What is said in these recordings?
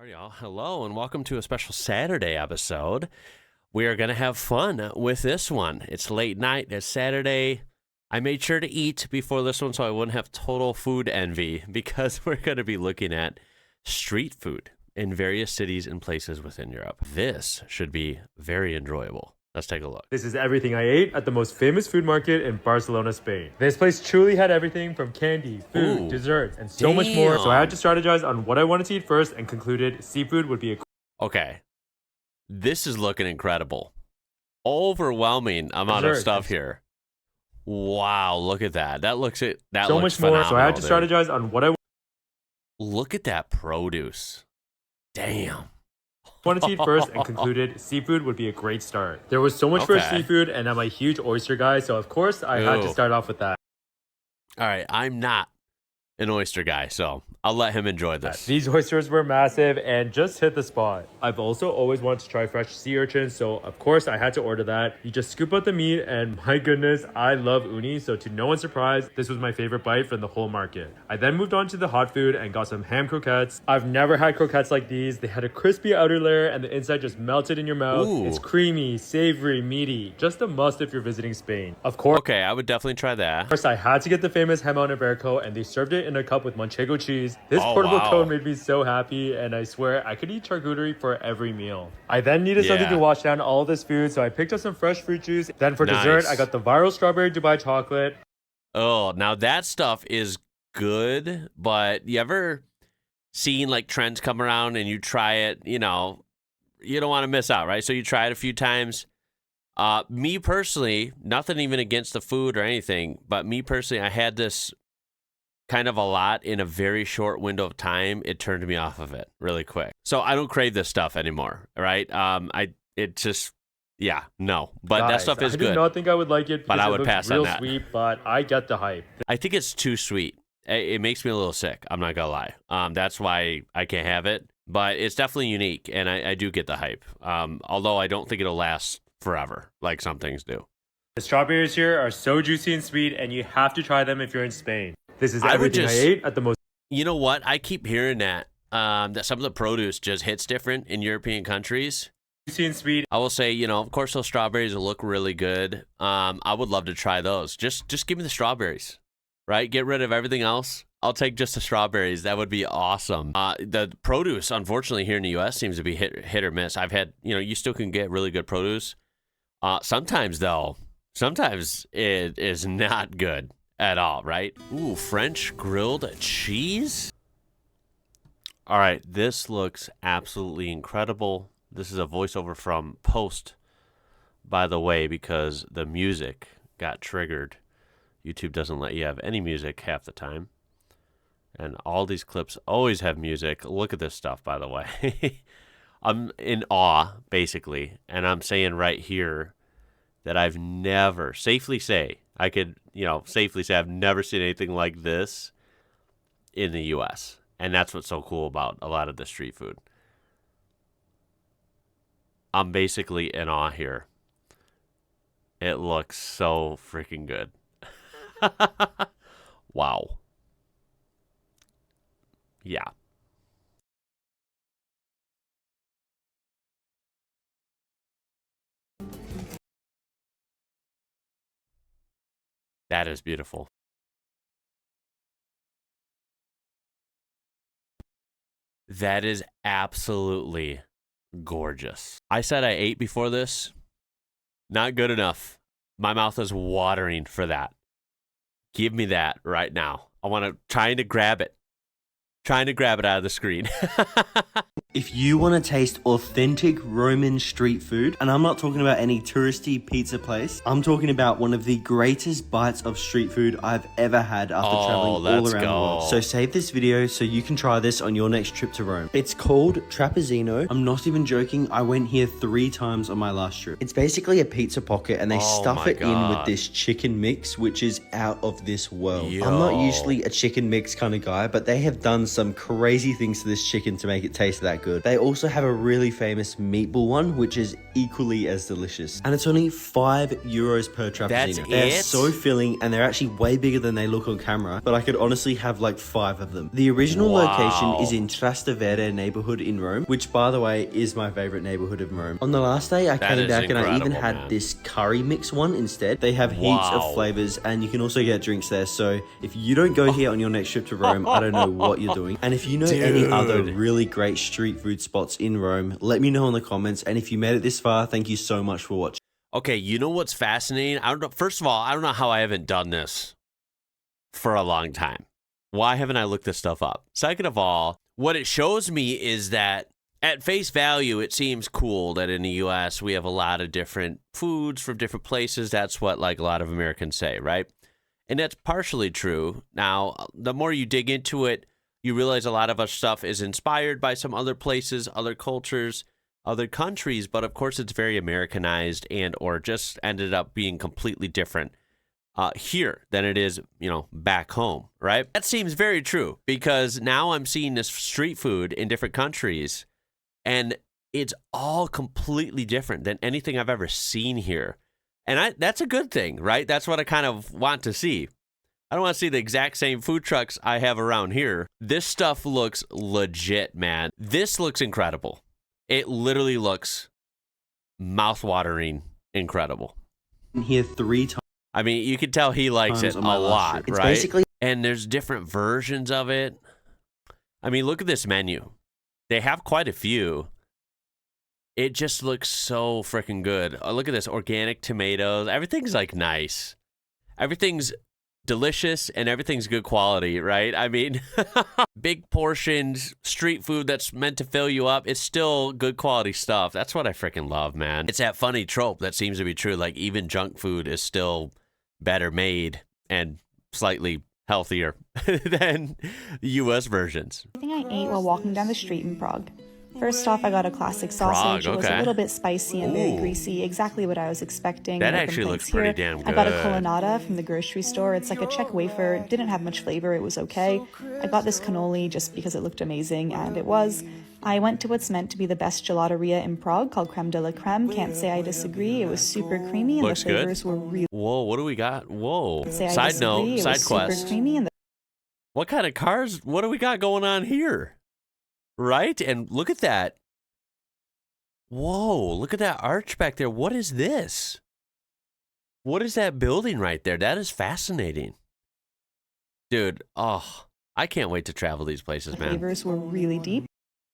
All right, y'all. Hello, and welcome to a special Saturday episode. We are going to have fun with this one. It's late night. It's Saturday. I made sure to eat before this one so I wouldn't have total food envy because we're going to be looking at street food in various cities and places within Europe. This should be very enjoyable. Let's take a look. This is everything I ate at the most famous food market in Barcelona, Spain. This place truly had everything from candy, food, desserts, and so much more. So I had to strategize on what I wanted to eat first and concluded seafood would be a... Okay. This is looking incredible. Overwhelming amount of stuff here. Wow, look at that. That looks it. That so looks much more. phenomenal, So I had to strategize on what I look at that produce. Damn. wanted to eat first and concluded seafood would be a great start. There was so much fresh seafood, and I'm a huge oyster guy, so of course I had to start off with that. All right, I'm not an oyster guy, so I'll let him enjoy this. These oysters were massive and just hit the spot. I've also always wanted to try fresh sea urchins, so of course I had to order that. You just scoop out the meat, and my goodness, I love uni, so to no one's surprise, this was my favorite bite from the whole market. I then moved on to the hot food and got some ham croquettes. I've never had croquettes like these. They had a crispy outer layer and the inside just melted in your mouth. Ooh. It's creamy, savory, meaty. Just a must if you're visiting Spain. Of course. Okay, I would definitely try that. First, I had to get the famous jamón ibérico, and they served it in a cup with manchego cheese. This portable cone made me so happy, and I swear I could eat charcuterie for every meal. I then needed something to wash down all this food, so I picked up some fresh fruit juice. Then for dessert, I got the viral strawberry Dubai chocolate. Oh, now that stuff is good, but you ever seen like trends come around and you try it, you know, you don't want to miss out, right? So you try it a few times. Me personally, nothing even against the food or anything, but me personally, I had this kind of a lot in a very short window of time. It turned me off of it really quick. So I don't crave this stuff anymore, right? But that stuff is good. I did not think I would like it, but I would pass on that. Sweet, but I get the hype. I think it's too sweet. It makes me a little sick. I'm not gonna lie. That's why I can't have it. But it's definitely unique, and I do get the hype. Although I don't think it'll last forever, like some things do. The strawberries here are so juicy and sweet, and you have to try them if you're in Spain. This is everything I ate at the most. You know what? I keep hearing that some of the produce just hits different in European countries. Juicy and sweet. I will say, you know, of course, those strawberries will look really good. I would love to try those. Just give me the strawberries, right? Get rid of everything else. I'll take just the strawberries. That would be awesome. The produce, unfortunately, here in the U.S. seems to be hit or miss. I've had, you know, you still can get really good produce. Sometimes it is not good at all, right? Ooh, French grilled cheese? All right, this looks absolutely incredible. This is a voiceover from Post, by the way, because the music got triggered. YouTube doesn't let you have any music half the time. And all these clips always have music. Look at this stuff, by the way. I'm in awe, basically. And I'm saying right here that I've never, safely say I've never seen anything like this in the U.S. And that's what's so cool about a lot of the street food. I'm basically in awe here. It looks so freaking good. Wow. Yeah. That is beautiful. That is absolutely gorgeous. I said I ate before this. Not good enough. My mouth is watering for that. Give me that right now. Trying to grab it out of the screen. If you want to taste authentic Roman street food, and I'm not talking about any touristy pizza place, I'm talking about one of the greatest bites of street food I've ever had after traveling all around the world. So save this video so you can try this on your next trip to Rome. It's called trapizzino. I'm not even joking. I went here 3 times on my last trip. It's basically a pizza pocket, and they stuff it in with this chicken mix, which is out of this world. I'm not usually a chicken mix kind of guy, but they have done some crazy things to this chicken to make it taste that that good. They also have a really famous meatball one, which is equally as delicious. And it's only €5 per trapezzino. That's They're it? so filling, and they're actually way bigger than they look on camera, but I could honestly have like 5 of them. The original location is in Trastevere neighborhood in Rome, which by the way is my favorite neighborhood of Rome. On the last day, I came back and I even had this curry mix one instead. They have heaps of flavors, and you can also get drinks there. So if you don't go here on your next trip to Rome, I don't know what you're doing. And if you know any other really great street food spots in Rome, let me know in the comments. And if you made it this far, thank you so much for watching. Okay, you know what's fascinating? I don't know. First of all, I don't know how I haven't done this for a long time. Why haven't I looked this stuff up? Second of all, what it shows me is that at face value, it seems cool that in the U.S. we have a lot of different foods from different places. That's what like a lot of Americans say, right? And that's partially true. Now, the more you dig into it, you realize a lot of our stuff is inspired by some other places, other cultures, other countries. But of course, it's very Americanized and or just ended up being completely different here than it is, back home, right? That seems very true because now I'm seeing this street food in different countries. And it's all completely different than anything I've ever seen here. And that's a good thing, right? That's what I kind of want to see. I don't want to see the exact same food trucks I have around here. This stuff looks legit, man. This looks incredible. It literally looks mouth-watering incredible. Here 3 times. I mean, you can tell he likes it a lot, it's right? Basically, and there's different versions of it. I mean, look at this menu. They have quite a few. It just looks so freaking good. Oh, look at this. Organic tomatoes. Everything's like nice. Everything's delicious and everything's good quality, right? I mean, big portions, street food that's meant to fill you up. It's still good quality stuff. That's what I freaking love, man. It's that funny trope that seems to be true. Like even junk food is still better made and slightly healthier than the U.S. versions. Thing I ate while walking down the street in Prague. First off, I got a classic sausage. Prague, It was a little bit spicy and very greasy, exactly what I was expecting. That No actually looks complaints pretty here. damn I got a good. culinary from the grocery store. It's like a Czech wafer. It didn't have much flavor. It was okay. I got this cannoli just because it looked amazing, and it was. I went to what's meant to be the best gelateria in Prague, called Creme de la Creme. Can't say I disagree. It was super creamy, and Looks the flavors were really. Whoa, what do we got? Whoa. Say I Side disagree. note, It side was quest. super creamy, and What kind of cars? What do we got going on here? Right? And look at that. Whoa, look at that arch back there. What is this? What is that building right there? That is fascinating. Dude, I can't wait to travel these places, the man. flavors were really deep.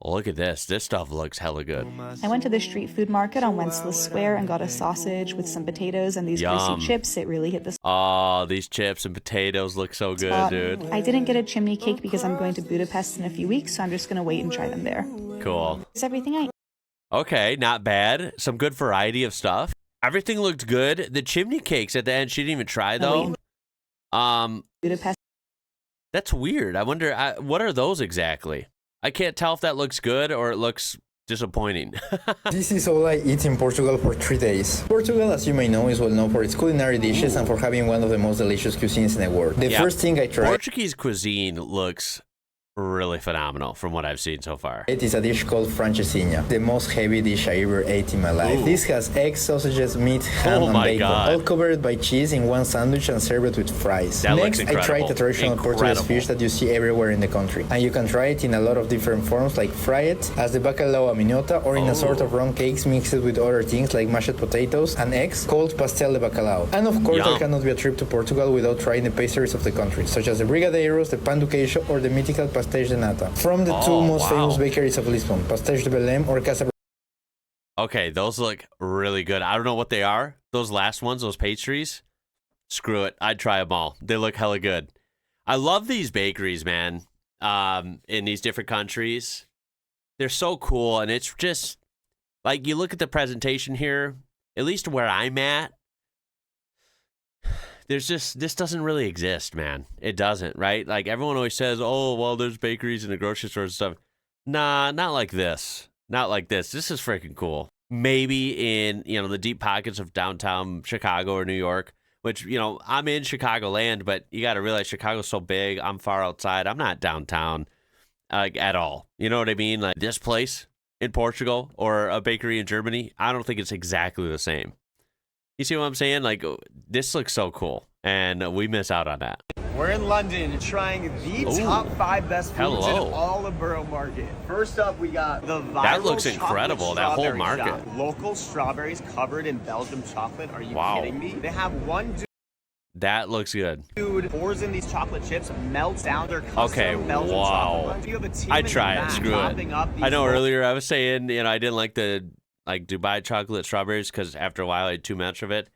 Look at this. This stuff looks hella good. I went to the street food market on Wenceslas Square and got a sausage with some potatoes and these Yum. greasy chips. It really hit the Oh, these chips and potatoes look so good, spot. dude. I didn't get a chimney cake because I'm going to Budapest in a few weeks, so I'm just going to wait and try them there. Cool. It's everything I Okay, not bad. Some good variety of stuff. Everything looked good. The chimney cakes at the end, she didn't even try though. Budapest. That's weird. I wonder, what are those exactly? I can't tell if that looks good or it looks disappointing. This is all I eat in Portugal for 3 days. Portugal, as you may know, is well known for its culinary dishes and for having one of the most delicious cuisines in the world. The first thing I tried Portuguese cuisine looks really phenomenal from what I've seen so far. it is a dish called francesinha, the most heavy dish I ever ate in my life. Ooh. This has eggs, sausages, meat, ham, Oh and my bacon, God. all covered by cheese in one sandwich and served with fries. That looks Next, I tried incredible. the traditional Portuguese fish that you see everywhere in the country. And you can try it in a lot of different forms, like fry it, as the bacalhau à minhota, or in a sort of round cakes mixed with other things like mashed potatoes and eggs, called pastel de bacalhau. And of course, Yum. there cannot be a trip to Portugal without trying the pastries of the country, such as the brigadeiros, the pan do queijo, or the mythical pastéis de nata. From the two most famous bakeries of Lisbon, Pastéis de Belém or Casa. Okay, those look really good. I don't know what they are. Those last ones, those pastries. Screw it. I'd try them all. They look hella good. I love these bakeries, man, in these different countries. They're so cool, and it's just, like, you look at the presentation here, at least where I'm at, this doesn't really exist, man. It doesn't, right? Like, everyone always says, oh, well, there's bakeries and the grocery stores and stuff. Nah, not like this. Not like this. This is freaking cool. Maybe in, the deep pockets of downtown Chicago or New York, which, I'm in Chicagoland, but you got to realize Chicago's so big. I'm far outside. I'm not downtown. like at all. You know what I mean? Like this place in Portugal or a bakery in Germany, I don't think it's exactly the same. You see what I'm saying? Like this looks so cool, and we miss out on that. We're in London trying the top 5 best foods in all of Borough Market. First up, we got the viral That looks incredible, that whole market. Shop. Local strawberries covered in Belgium chocolate. Are you kidding me? They have one that looks good. dude pours in these chocolate chips, melts down their custom Belgian chocolate. You have a team I'd try it. Screw it. I know earlier I was saying, you know, I didn't like the Dubai chocolate strawberries because after a while I had too much of it.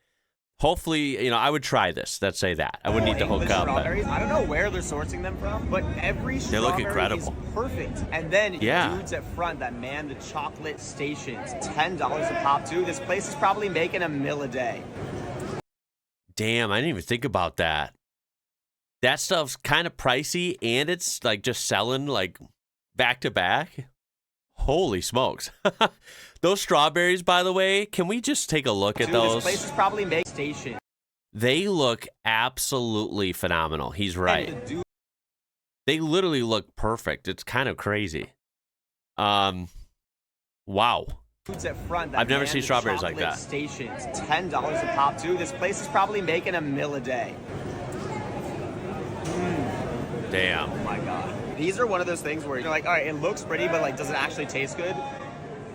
Hopefully, you know, I would try this. Let's say that. I would need to hook up. I don't know where they're sourcing them from, but every strawberry is perfect. And then dudes at front that man the chocolate stations, $10 a pop too. This place is probably making $1 million a day. Damn, I didn't even think about that. That stuff's kind of pricey, and it's like just selling like back to back. Holy smokes. Those strawberries, by the way, can we just take a look at those? This place is probably make station. They look absolutely phenomenal. He's right. They literally look perfect. It's kind of crazy. Wow. At front I've never seen strawberries like that. Stations, $10 a pop too. This place is probably making $1 million a day. Damn. Oh my God. These are one of those things where you're like, all right, it looks pretty, but like, does it actually taste good?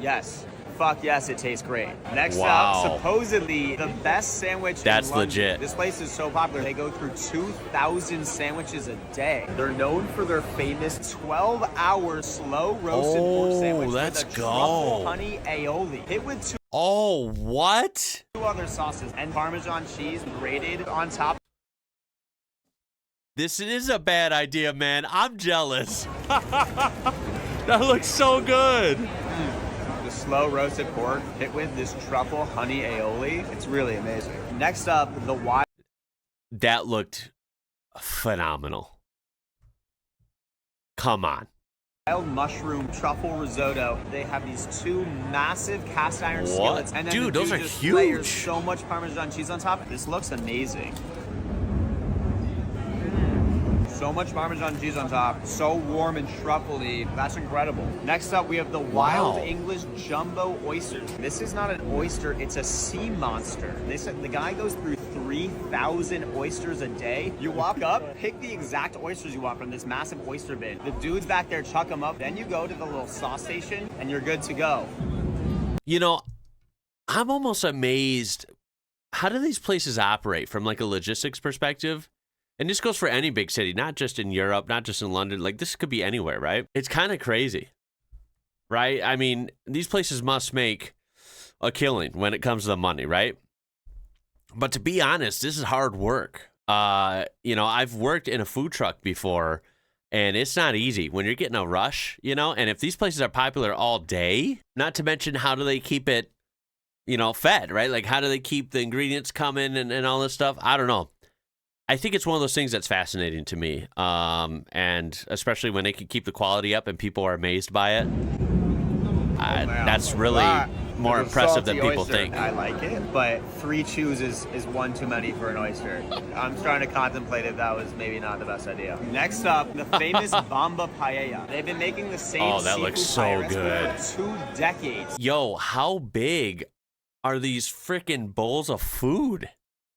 Yes. Fuck yes, it tastes great. Next up, supposedly the best sandwich in London. Legit. This place is so popular. They go through 2,000 sandwiches a day. They're known for their famous 12-hour slow roasted pork sandwich with a truffle honey aioli. Hit with two other sauces and Parmesan cheese grated on top. This is a bad idea, man. I'm jealous. That looks so good. The slow roasted pork hit with this truffle honey aioli. It's really amazing. Next up, the wild. That looked phenomenal. Come on. Wild mushroom truffle risotto. They have these 2 massive cast iron skillets. And then dude, those are huge. Layers so much Parmesan cheese on top. This looks amazing. So much Parmesan cheese on top, so warm and truffly. That's incredible. Next up, we have the Wild English Jumbo Oysters. This is not an oyster, it's a sea monster. They said the guy goes through 3,000 oysters a day. You walk up, pick the exact oysters you want from this massive oyster bin. The dudes back there chuck them up. Then you go to the little sauce station and you're good to go. You know, I'm almost amazed. How do these places operate from like a logistics perspective? And this goes for any big city, not just in Europe, not just in London. Like, this could be anywhere, right? It's kind of crazy, right? I mean, these places must make a killing when it comes to the money, right? But to be honest, this is hard work. You know, I've worked in a food truck before, and it's not easy when you're getting a rush, you know? And if these places are popular all day, not to mention how do they keep it, you know, fed, right? Like, how do they keep the ingredients coming and all this stuff? I don't know. I think it's one of those things that's fascinating to me, and especially when they can keep the quality up and people are amazed by it. That's really more impressive than people think. I like it, but 3 chews is one too many for an oyster. I'm starting to contemplate if that was maybe not the best idea. Next up, the famous Bamba Paella. They've been making the same that looks so good. For 2 decades. Yo, how big are these freaking bowls of food?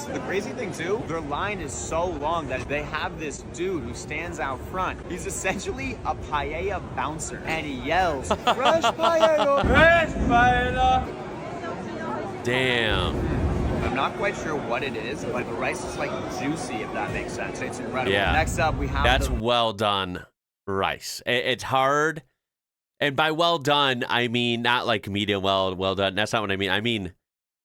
The crazy thing too, their line is so long that they have this dude who stands out front. He's essentially a paella bouncer, and he yells, "Fresh paella! Fresh paella!" Damn. I'm not quite sure what it is, but the rice is like juicy, if that makes sense. It's incredible. Yeah. Next up, we have That's well done rice. It's hard, and by well done, I mean not like medium well done. That's not what I mean. I mean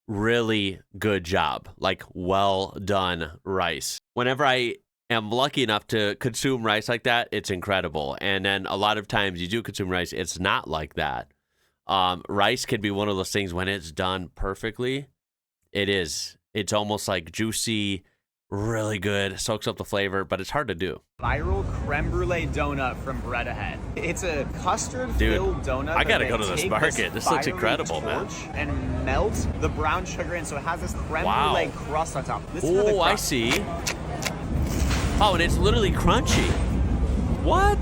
really good job, like well done rice. Whenever I am lucky enough to consume rice like that, it's incredible. And then a lot of times you do consume rice, it's not like that. Rice can be one of those things when it's done perfectly. It's almost like juicy, really good, soaks up the flavor, but it's hard to do. Viral creme brulee donut from Bread Ahead. It's a custard-filled donut. I gotta go to this market. This looks incredible, man. And melt the brown sugar in, so it has this creme brulee crust on top. Oh, I see. Oh, and it's literally crunchy. What?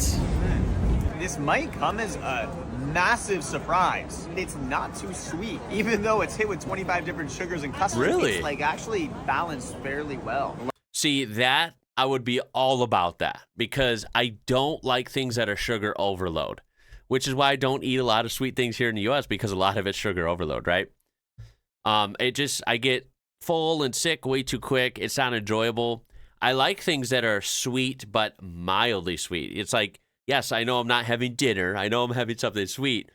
This might come as a massive surprise. It's not too sweet, even though it's hit with 25 different sugars and custards. Really? It's like actually balanced fairly well. See, that I would be all about that because I don't like things that are sugar overload, which is why I don't eat a lot of sweet things here in the US because a lot of it's sugar overload, right? I get full and sick way too quick. It's not enjoyable. I like things that are sweet but mildly sweet. It's like, yes, I know I'm not having dinner. I know I'm having something sweet,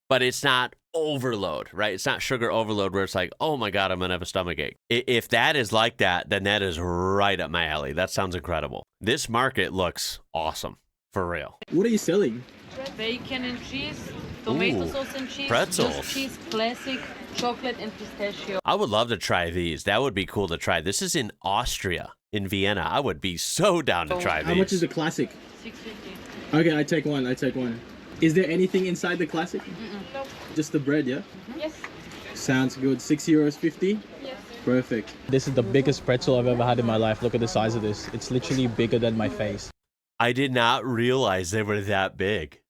but it's not overload, right? It's not sugar overload where it's like, oh my God, I'm going to have a stomachache. If that is like that, then that is right up my alley. That sounds incredible. This market looks awesome, for real. What are you selling? Bacon and cheese, tomato sauce and cheese, pretzels. just cheese, classic, chocolate and pistachio. I would love to try these. That would be cool to try. This is in Austria, in Vienna. I would be so down to try these. How much is the classic? $6.50. Okay, I take one. I take one. Is there anything inside the classic? No. Just the bread, yeah? Yes. Sounds good. €6.50? Yes. Perfect. This is the biggest pretzel I've ever had in my life. Look at the size of this. It's literally bigger than my face. I did not realize they were that big.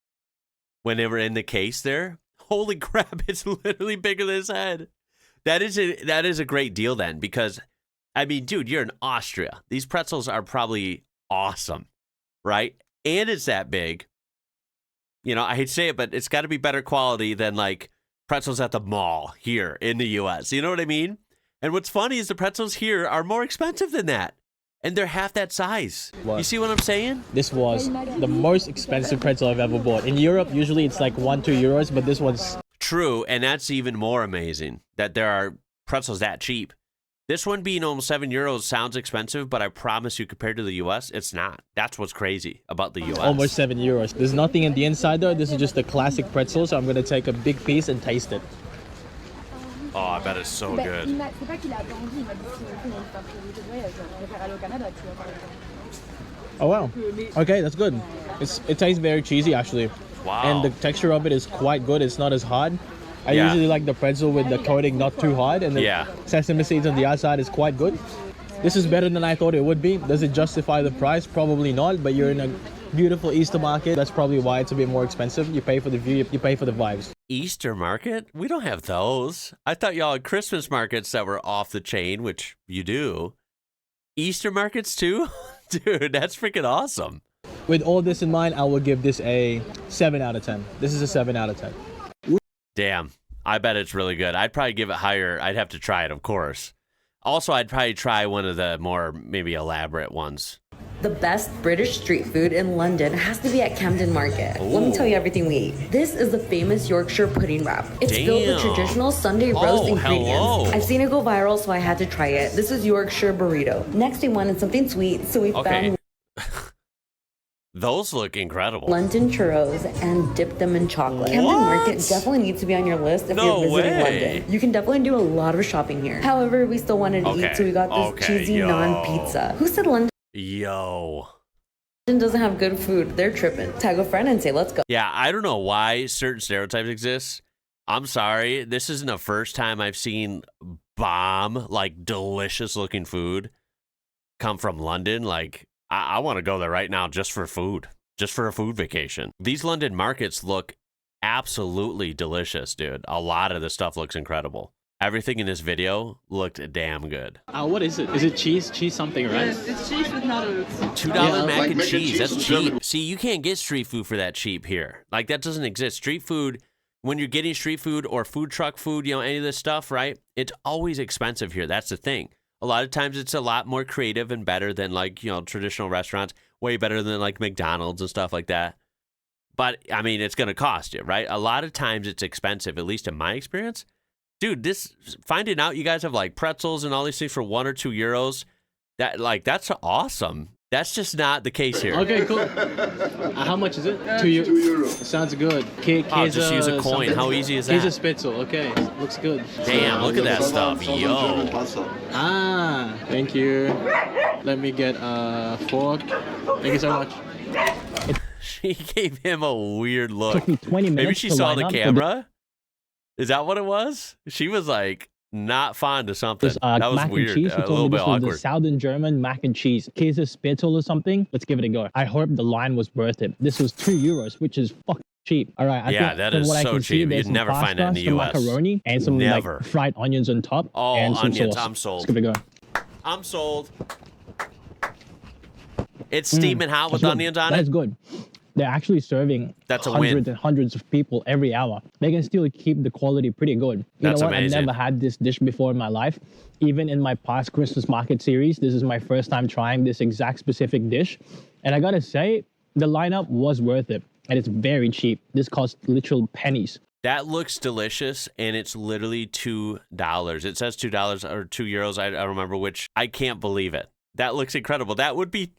When they were in the case there, holy crap, it's literally bigger than his head. That is a great deal then because, I mean, dude, you're in Austria. These pretzels are probably awesome, right? And it's that big. You know, I hate to say it, but it's got to be better quality than like pretzels at the mall here in the US. You know what I mean? And what's funny is the pretzels here are more expensive than that. And they're half that size. What? You see what I'm saying? This was the most expensive pretzel I've ever bought. In Europe, usually it's like €1-2, but this one's... True, and that's even more amazing that there are pretzels that cheap. This one being almost €7 sounds expensive, but I promise you, compared to the US, it's not. That's what's crazy about the US. Almost €7. There's nothing in the inside though. This is just a classic pretzel, so I'm going to take a big piece and taste it. Oh, I bet it's so good. Oh wow. Okay, that's good. It tastes very cheesy actually. Wow. And the texture of it is quite good. It's not as hard. I Yeah. usually like the pretzel with the coating not too hard, and the Yeah. sesame seeds on the outside is quite good. This is better than I thought it would be. Does it justify the price? Probably not, but you're in a beautiful Easter market. That's probably why it's a bit more expensive. You pay for the view, you pay for the vibes. Easter market? We don't have those. I thought y'all had Christmas markets that were off the chain, which you do. Easter markets too? Dude, that's freaking awesome. With all this in mind, I will give this a 7 out of 10. This is a 7 out of 10. Damn, I bet it's really good. I'd probably give it higher. I'd have to try it, of course. Also, I'd probably try one of the more maybe elaborate ones. The best British street food in London has to be at Camden Market. Let me tell you everything we eat. This is the famous Yorkshire pudding wrap. It's filled with traditional Sunday roast ingredients. Hello. I've seen it go viral, so I had to try it. This is Yorkshire burrito. Next we wanted something sweet, so we found Those look incredible. London churros and dip them in chocolate. Camden Market definitely needs to be on your list if you're visiting London. You can definitely do a lot of shopping here. However, we still wanted to eat, so we got this cheesy naan pizza. Who said London doesn't have good food? They're tripping. Tag a friend and say, let's go. Yeah, I don't know why certain stereotypes exist. I'm sorry. This isn't the first time I've seen bomb, like delicious looking food come from London. Like, I want to go there right now just for food, just for a food vacation. These London markets look absolutely delicious, dude. A lot of the stuff looks incredible. Everything in this video looked damn good. What is it? Is it cheese? Cheese something, right? Yes, it's cheese with noodles. $2 mac and cheese. That's cheap. See, you can't get street food for that cheap here. Like, that doesn't exist. Street food, when you're getting street food or food truck food, you know, any of this stuff, right? It's always expensive here. That's the thing. A lot of times it's a lot more creative and better than, like, you know, traditional restaurants. Way better than, like, McDonald's and stuff like that. But, I mean, it's going to cost you, right? A lot of times it's expensive, at least in my experience. Dude, finding out you guys have, like, pretzels and all these things for €1 or €2, that's awesome. That's just not the case here. Okay, cool. How much is it? €2. Sounds good. Just use a coin. How easy is that? Here's a spitzel. Okay, looks good. Damn, look at that stuff. Yo. Thank you. Let me get a fork. Thank you so much. She gave him a weird look. Took me 20 minutes. Maybe she saw the camera. Is that what it was? She was like, not fond of something. This, that was mac weird. and cheese. A He told little me bit this was the awkward. Southern German mac and cheese. Käsespätzle or something. Let's give it a go. I hope the line was worth it. This was €2, which is fucking cheap. All right. I think that from is what I so can see, cheap. there's You'd never some find it in pasta, the some US. macaroni, and some Never. like fried onions on top. Oh, and some onions. sauce. I'm sold. Let's give it a go. I'm sold. It's steaming hot with onions on That's it. good. They're actually serving That's a hundreds win. and hundreds of people every hour. They can still keep the quality pretty good. You That's know what? amazing. I've never had this dish before in my life. Even in my past Christmas market series, this is my first time trying this exact specific dish. And I gotta say, the lineup was worth it. And it's very cheap. This cost literal pennies. That looks delicious, and it's literally $2. It says $2 or €2. I don't remember which. I can't believe it. That looks incredible. That would be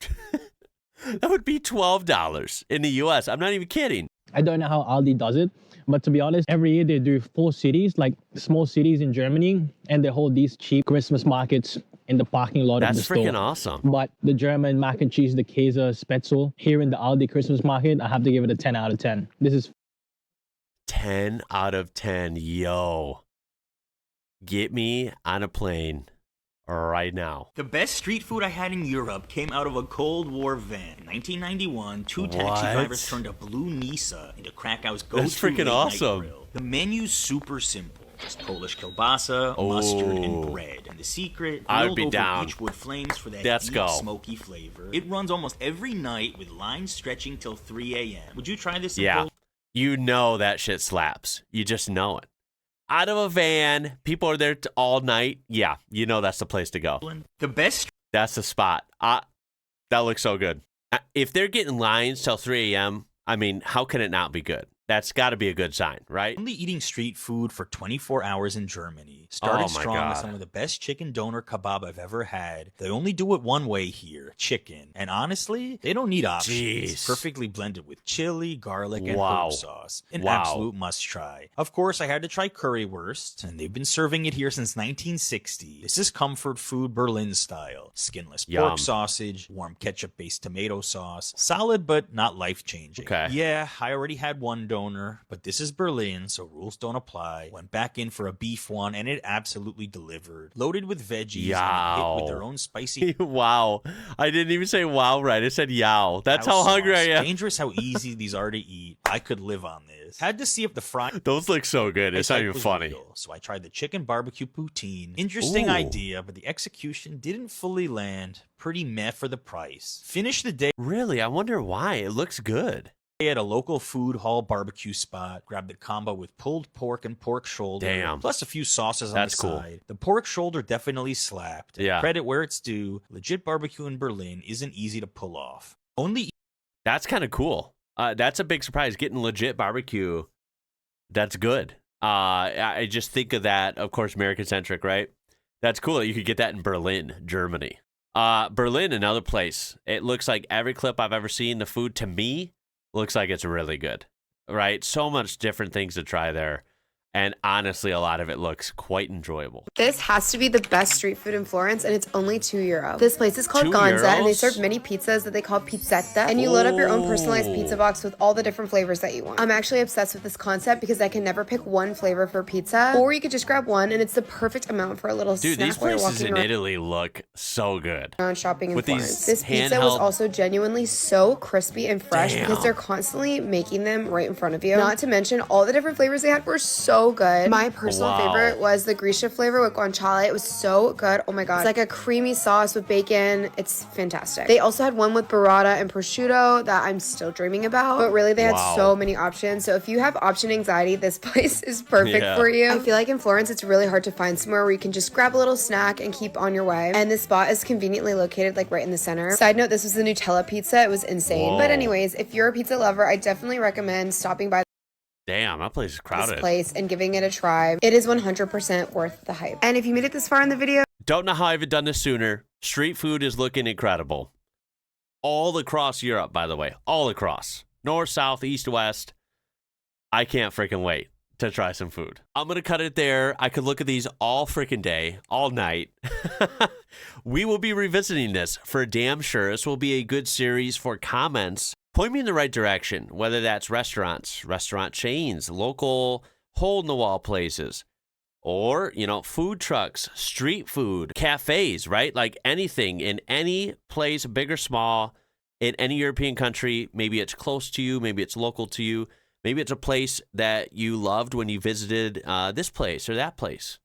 that would be $12 in the US. I'm not even kidding. I don't know how Aldi does it, but to be honest, every year they do 4 cities, like small cities in Germany, and they hold these cheap Christmas markets in the parking lot of the That's store. freaking awesome. But the German mac and cheese, the Käsespätzle, here in the Aldi Christmas market, I have to give it a 10 out of 10. This is 10 out of 10. Yo. Get me on a plane right now. The best street food I had in Europe came out of a Cold War van. In 1991, 2 taxi drivers turned a blue Nisa into Krakow's go-to That's freaking late-night awesome. grill. The menu's super simple. Just Polish kielbasa, mustard, and bread. And the secret, I'd grilled be over down. beechwood flames for that Let's deep, go. smoky flavor. It runs almost every night with lines stretching till 3 a.m. Would you try this in Yeah. Poland? You know that shit slaps. You just know it. Out of a van, people are there all night. Yeah, you know that's the place to go. The best That's the spot. That looks so good. If they're getting lines till 3 a.m., I mean, how can it not be good? That's got to be a good sign, right? Only eating street food for 24 hours in Germany. Started Oh my strong God. with some of the best chicken doner kebab I've ever had. They only do it one way here, chicken. And honestly, they don't need options. Jeez. Perfectly blended with chili, garlic, and Wow. herb sauce. An Wow. absolute must try. Of course, I had to try currywurst, and they've been serving it here since 1960. This is comfort food Berlin style. Skinless Yum. pork sausage, warm ketchup-based tomato sauce. Solid, but not life-changing. Okay. Yeah, I already had one donor, but this is Berlin, so rules don't apply. Went back in for a beef one, and it absolutely delivered. Loaded with veggies and hit with their own spicy Wow. I didn't even say wow right. I said yow. That's how house hungry I sauce. am. Dangerous how easy these are to eat. I could live on this. Had to see if the fry Those look so good. It's not type even was funny. real, so I tried the chicken barbecue poutine. Interesting Ooh. idea, but the execution didn't fully land. Pretty meh for the price. Finished the day Really? I wonder why. It looks good. at a local food hall barbecue spot. Grabbed the combo with pulled pork and pork shoulder. Damn. Plus a few sauces on That's the cool. side. The pork shoulder definitely slapped. Yeah. Credit where it's due. Legit barbecue in Berlin isn't easy to pull off. Only That's kind of cool. That's a big surprise. Getting legit barbecue. That's good. I just think of that, of course, American-centric, right? That's cool that you could get that in Berlin, Germany. Berlin, another place. It looks like every clip I've ever seen, the food, to me, looks like it's really good, right? So much different things to try there. And honestly, a lot of it looks quite enjoyable. This has to be the best street food in Florence, and it's only €2. This place is called €2? Gonza, and they serve mini pizzas that they call pizzetta, and you load up your own personalized pizza box with all the different flavors that you want. I'm actually obsessed with this concept because I can never pick one flavor for pizza, or you could just grab one, and it's the perfect amount for a little Dude, snack these while you're places walking in around. Italy look so good. Around shopping in With Florence. these This pizza was handheld- also genuinely so crispy and fresh because Damn. they're constantly making them right in front of you. Not to mention all the different flavors they had were so good. My personal Wow. favorite was the Grisha flavor with guanciale. It was so good. Oh my god. It's like a creamy sauce with bacon. It's fantastic. They also had one with burrata and prosciutto that I'm still dreaming about. But really they had Wow. so many options. So if you have option anxiety, this place is perfect Yeah. for you. I feel like in Florence it's really hard to find somewhere where you can just grab a little snack and keep on your way. And this spot is conveniently located like right in the center. Side note, this was the Nutella pizza. It was insane. Whoa. But anyways, if you're a pizza lover, I definitely recommend stopping by Damn, that place is crowded. this place and giving it a try. It is 100% worth the hype. And if you made it this far in the video, Don't know how I haven't done this sooner. Street food is looking incredible. All across Europe, by the way. All across. North, south, east, west. I can't freaking wait to try some food. I'm going to cut it there. I could look at these all freaking day, all night. We will be revisiting this for damn sure. This will be a good series for comments. Point me in the right direction, whether that's restaurants, restaurant chains, local hole-in-the-wall places, Or, you know, food trucks, street food, cafes, right? Like anything in any place, big or small, in any European country. Maybe it's close to you. Maybe it's local to you. Maybe it's a place that you loved when you visited this place or that place.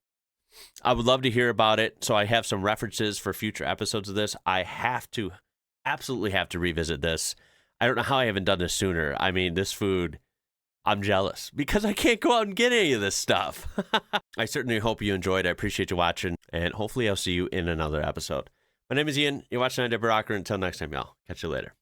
I would love to hear about it. So I have some references for future episodes of this. I absolutely have to revisit this. I don't know how I haven't done this sooner. I mean, this food, I'm jealous because I can't go out and get any of this stuff. I certainly hope you enjoyed. I appreciate you watching, and hopefully I'll see you in another episode. My name is Ian. You're watching IWrocker. Until next time, y'all. Catch you later.